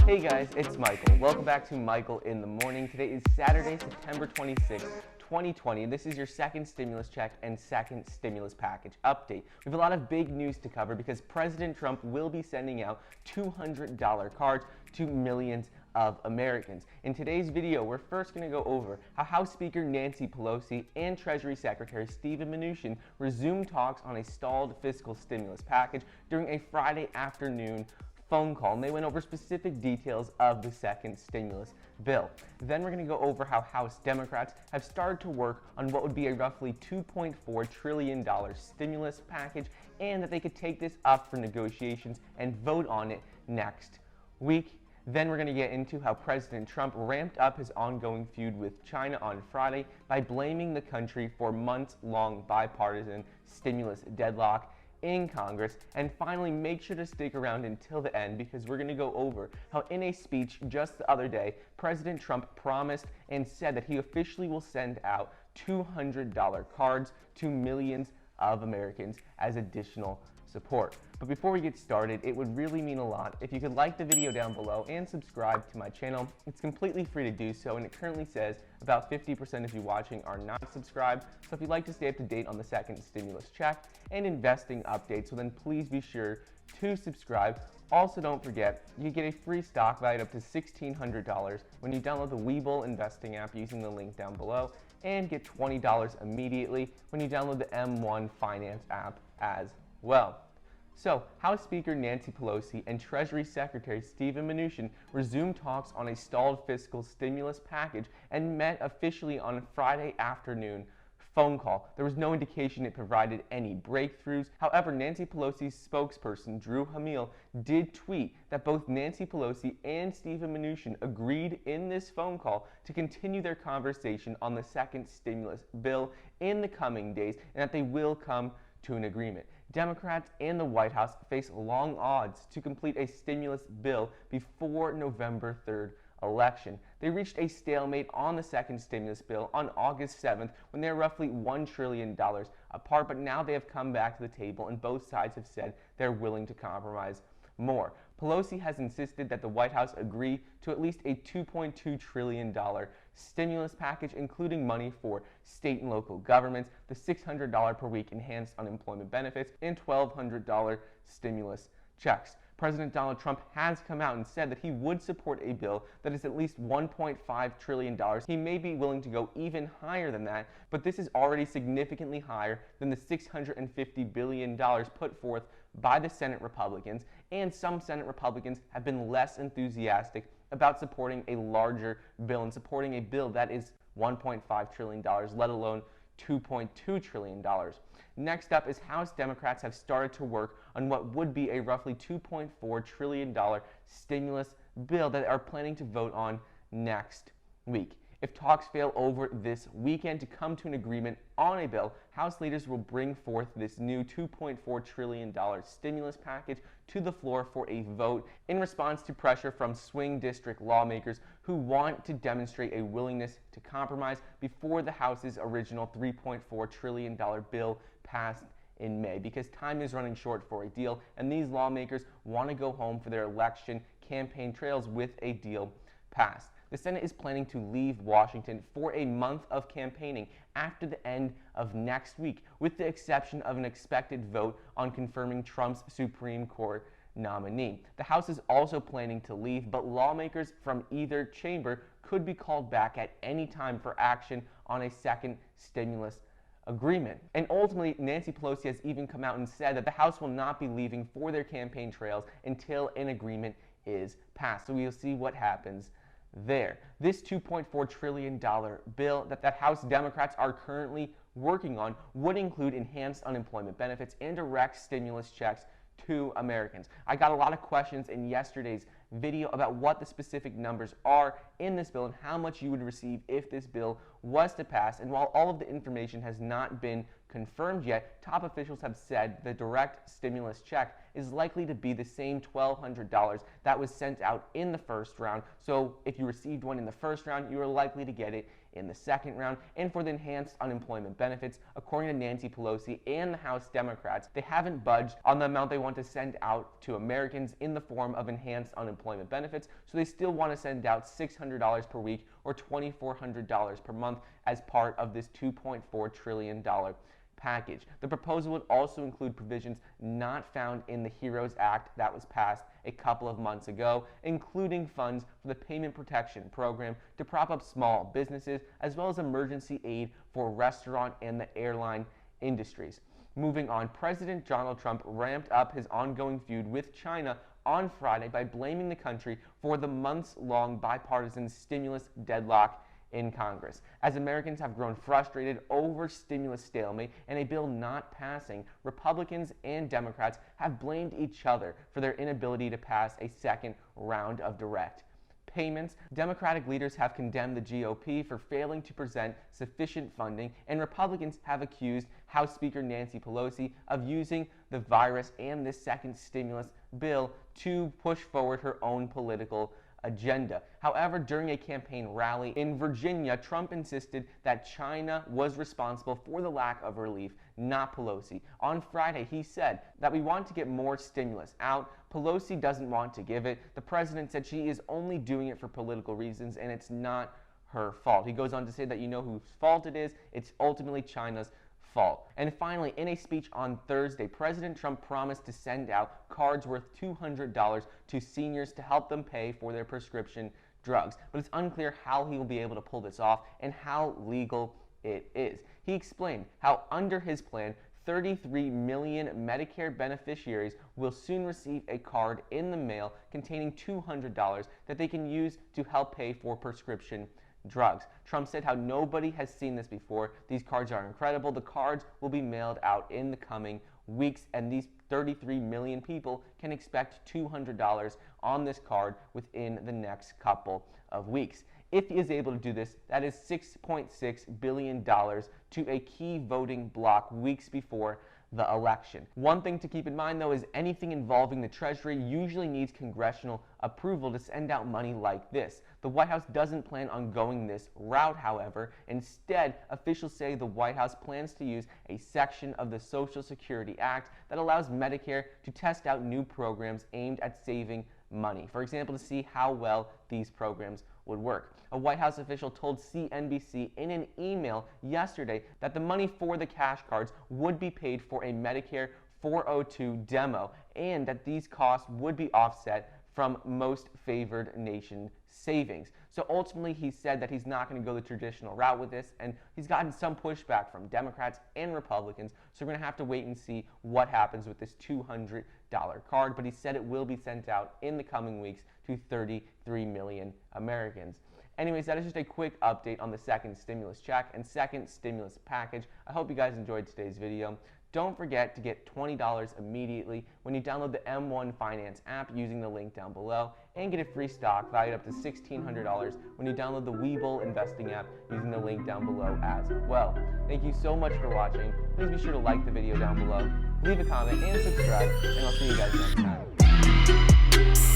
Hey guys, it's Michael. Welcome back to Michael in the Morning. Today is Saturday, September 26th, 2020, and this is your second stimulus check and second stimulus package update. We have a lot of big news to cover because President Trump will be sending out $200 cards to millions of Americans. In today's video, we're first going to go over how House Speaker Nancy Pelosi and Treasury Secretary Mnuchin resumed talks on a stalled fiscal stimulus package during a Friday afternoon phone call, and they went over specific details of the second stimulus bill. Then we're going to go over how House Democrats have started to work on what would be a roughly $2.4 trillion stimulus package, and that they could take this up for negotiations and vote on it next week. Then we're going to get into how President Trump ramped up his ongoing feud with China on Friday by blaming the country for months-long bipartisan stimulus deadlock in Congress. And finally, make sure to stick around until the end because we're going to go over how in a speech just the other day, President Trump promised and said that he officially will send out $200 cards to millions of Americans as additional support. But before we get started, it would really mean a lot if you could like the video down below and subscribe to my channel. It's completely free to do so, and it currently says about 50% of you watching are not subscribed. So if you'd like to stay up to date on the second stimulus check and investing updates, well then please be sure to subscribe. Also, don't forget, you get a free stock value up to $1,600 when you download the Webull investing app using the link down below, and get $20 immediately when you download the M1 Finance app as well. So, House Speaker Nancy Pelosi and Treasury Secretary Mnuchin resumed talks on a stalled fiscal stimulus package and met officially on a Friday afternoon phone call. There was no indication it provided any breakthroughs. However, Nancy Pelosi's spokesperson, Drew Hammill, did tweet that both Nancy Pelosi and Mnuchin agreed in this phone call to continue their conversation on the second stimulus bill in the coming days, and that they will come to an agreement. Democrats and the White House face long odds to complete a stimulus bill before November 3rd election. They reached a stalemate on the second stimulus bill on August 7th when they were roughly $1 trillion apart, but now they have come back to the table and both sides have said they're willing to compromise more. Pelosi has insisted that the White House agree to at least a $2.2 trillion stimulus package, including money for state and local governments, the $600 per week enhanced unemployment benefits, and $1,200 stimulus checks. President Donald Trump has come out and said that he would support a bill that is at least $1.5 trillion. He may be willing to go even higher than that, but this is already significantly higher than the $650 billion put forth by the Senate Republicans, and some Senate Republicans have been less enthusiastic about supporting a larger bill and supporting a bill that is $1.5 trillion, let alone $2.2 trillion. Next up is House Democrats have started to work on what would be a roughly $2.4 trillion stimulus bill that they are planning to vote on next week. If talks fail over this weekend to come to an agreement on a bill, House leaders will bring forth this new $2.4 trillion stimulus package to the floor for a vote in response to pressure from swing district lawmakers who want to demonstrate a willingness to compromise before the House's original $3.4 trillion bill passed in May, because time is running short for a deal, and these lawmakers want to go home for their election campaign trails with a deal passed. The Senate is planning to leave Washington for a month of campaigning after the end of next week, with the exception of an expected vote on confirming Trump's Supreme Court nominee. The House is also planning to leave, but lawmakers from either chamber could be called back at any time for action on a second stimulus agreement. And ultimately, Nancy Pelosi has even come out and said that the House will not be leaving for their campaign trails until an agreement is passed. So we'll see what happens there. This $2.4 trillion bill that House Democrats are currently working on would include enhanced unemployment benefits and direct stimulus checks to Americans. I got a lot of questions in yesterday's video about what the specific numbers are in this bill and how much you would receive if this bill was to pass. And while all of the information has not been confirmed yet, top officials have said the direct stimulus check is likely to be the same $1,200 that was sent out in the first round. So if you received one in the first round, you are likely to get it in the second round. And for the enhanced unemployment benefits, according to Nancy Pelosi and the House Democrats, they haven't budged on the amount they want to send out to Americans in the form of enhanced unemployment benefits, so they still want to send out $600 per week or $2,400 per month as part of this $2.4 trillion package. The proposal would also include provisions not found in the HEROES Act that was passed a couple of months ago, including funds for the Payment Protection Program to prop up small businesses, as well as emergency aid for restaurant and the airline industries. Moving on, President Donald Trump ramped up his ongoing feud with China on Friday by blaming the country for the months-long bipartisan stimulus deadlock in Congress. As Americans have grown frustrated over stimulus stalemate and a bill not passing, Republicans and Democrats have blamed each other for their inability to pass a second round of direct payments. Democratic leaders have condemned the GOP for failing to present sufficient funding, and Republicans have accused House Speaker Nancy Pelosi of using the virus and this second stimulus bill to push forward her own political agenda. However, during a campaign rally in Virginia, Trump insisted that China was responsible for the lack of relief, not Pelosi. On Friday, he said that we want to get more stimulus out. Pelosi doesn't want to give it. The president said she is only doing it for political reasons, and it's not her fault. He goes on to say that you know whose fault it is. It's ultimately China's fault. And finally, in a speech on Thursday, President Trump promised to send out cards worth $200 to seniors to help them pay for their prescription drugs. But it's unclear how he will be able to pull this off and how legal it is. He explained how under his plan, 33 million Medicare beneficiaries will soon receive a card in the mail containing $200 that they can use to help pay for prescription drugs. Trump said how nobody has seen this before. These cards are incredible. The cards will be mailed out in the coming weeks, and these 33 million people can expect $200 on this card within the next couple of weeks. If he is able to do this, that is $6.6 billion to a key voting bloc weeks before the election. One thing to keep in mind, though, is anything involving the Treasury usually needs congressional approval to send out money like this. The White House doesn't plan on going this route, however. Instead, officials say the White House plans to use a section of the Social Security Act that allows Medicare to test out new programs aimed at saving money. For example, to see how well these programs would work. A White House official told CNBC in an email yesterday that the money for the cash cards would be paid for a Medicare 402 demo, and that these costs would be offset from most favored nation savings. So ultimately, he said that he's not going to go the traditional route with this, and he's gotten some pushback from Democrats and Republicans, so we're going to have to wait and see what happens with this $200 card, but he said it will be sent out in the coming weeks to 33 million Americans. Anyways, that is just a quick update on the second stimulus check and second stimulus package. I hope you guys enjoyed today's video. Don't forget to get $20 immediately when you download the M1 Finance app using the link down below, and get a free stock valued up to $1,600 when you download the Webull Investing app using the link down below as well. Thank you so much for watching. Please be sure to like the video down below, leave a comment, and subscribe, and I'll see you guys next time.